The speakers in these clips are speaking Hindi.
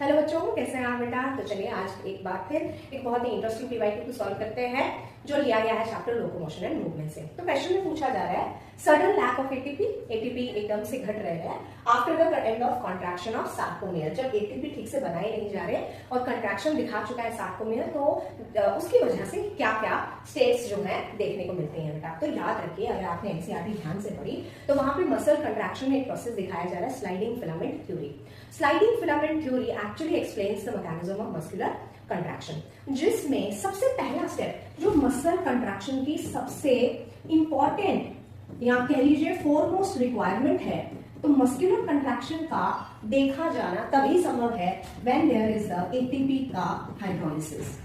हेलो बच्चों, कैसे हैं आप बेटा। तो चलिए आज एक बार फिर एक बहुत ही इंटरेस्टिंग पीवाईक्यू को सॉल्व करते हैं जो लिया गया है चैप्टर लोकोमोशन एंड मूवमेंट से। तो क्वेश्चन में पूछा जा रहा है sudden lack of ATP, ATP एकदम से घट रहे हैं after the end of contraction of sarcomere. जब एटीपी ठीक से बनाए नहीं जा रहे और कंट्रैक्शन दिखा चुका है सार्कोमेयर, तो उसकी वजह से क्या क्या स्टेट्स जो है देखने को मिलती हैं बेटा। तो याद रखिए, अगर आपने एनसीईआरटी ध्यान से पढ़ी तो वहां पे मसल कंट्रैक्शन में एक प्रोसेस दिखाया जा रहा है, sliding filament theory. Sliding filament theory actually explains the mechanism of muscular contraction, जिसमें सबसे पहला स्टेप जो मसल कंट्रैक्शन की सबसे इंपॉर्टेंट या कह लीजिए फोरमोस्ट रिक्वायरमेंट है, तो मस्कुलर कंट्रैक्शन का देखा जाना तभी संभव है when there is the ATP का हाइड्रोलिसिस।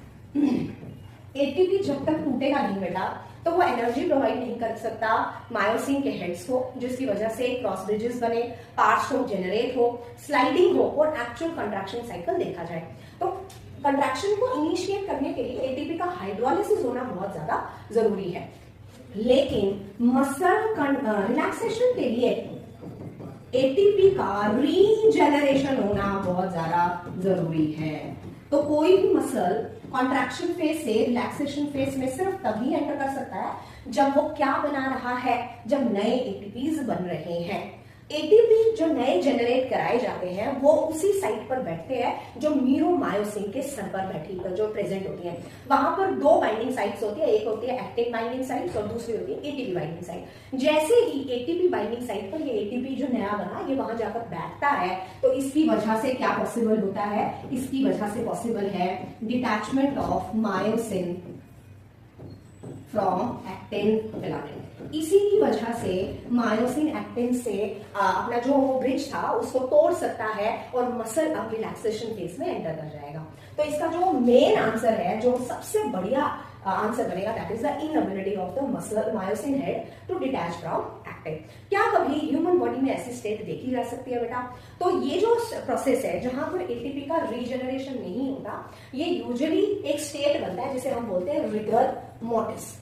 एटीपी जब तक टूटेगा नहीं बेटा तो वो एनर्जी प्रोवाइड नहीं कर सकता मायोसिन के हेड्स को, जिसकी वजह से क्रॉस ब्रिजेस बने, पार्ट स्ट्रोक जनरेट हो, स्लाइडिंग हो और एक्चुअल कंट्रैक्शन साइकिल देखा जाए। तो कंट्रैक्शन को इनिशिएट करने के लिए एटीपी का हाइड्रोलिसिस होना बहुत ज्यादा जरूरी है, लेकिन मसल रिलैक्सेशन के लिए एटीपी का रीजेनरेशन होना बहुत ज्यादा जरूरी है। तो कोई भी मसल कॉन्ट्रैक्शन फेज से रिलैक्सेशन फेज में सिर्फ तभी एंटर कर सकता है जब वो क्या बना रहा है, जब नए एटीपीज बन रहे हैं। एटीपी जो नए जनरेट कराए जाते हैं वो उसी साइट पर बैठते हैं जो मीरोमायोसिन के सर पर बैठी जो प्रेजेंट होती है। वहां पर दो बाइंडिंग साइट्स होती है, एक होती है एक्टिन बाइंडिंग साइट और दूसरी होती है एटीपी बाइंडिंग साइट। जैसे ही एटीपी बाइंडिंग साइट पर ये एटीपी जो नया बना ये वहां जाकर बैठता है, तो इसकी वजह से क्या पॉसिबल होता है, इसकी वजह से पॉसिबल है detachment of myosin from actin filament. इसी की वजह से मायोसिन एक्टिन से अपना जो ब्रिज था उसको तोड़ सकता है और मसल अब रिलैक्सेशन फेज में एंटर कर जाएगा। तो इसका जो मेन आंसर है, जो सबसे बढ़िया आंसर बनेगा, that is the inability of the muscle myosin head to detach from actin. क्या कभी ह्यूमन बॉडी में ऐसी स्टेट देखी जा सकती है बेटा? तो ये जो प्रोसेस है जहां पर एटीपी का रीजनरेशन नहीं होता, ये यूजुअली एक स्टेट बनता है जिसे हम बोलते हैं rigor mortis.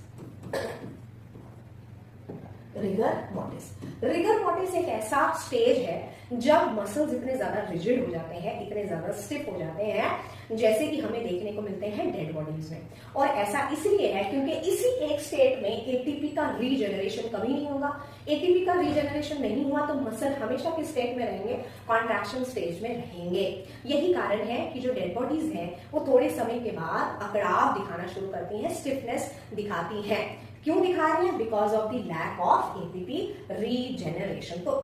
Rigor mortis, rigor mortis एक ऐसा स्टेज है जब मसल्स इतने ज्यादा रिजिड हो जाते हैं, इतने ज्यादा स्टिफ हो जाते हैं, जैसे कि हमें देखने को मिलते हैं डेड बॉडीज में। और ऐसा इसलिए है क्योंकि इसी एक स्टेट में एटीपी का रीजनरेशन कभी नहीं होगा। एटीपी का रीजनरेशन नहीं हुआ तो मसल हमेशा किस स्टेट में रहेंगे, कॉन्ट्रैक्शन स्टेज में रहेंगे। यही कारण है कि जो डेड बॉडीज हैं वो थोड़े समय के बाद अकड़ाव दिखाना शुरू करती हैं, स्टिफनेस दिखाती हैं। क्यों दिखा रही है? Because of the lack of ATP regeneration. तो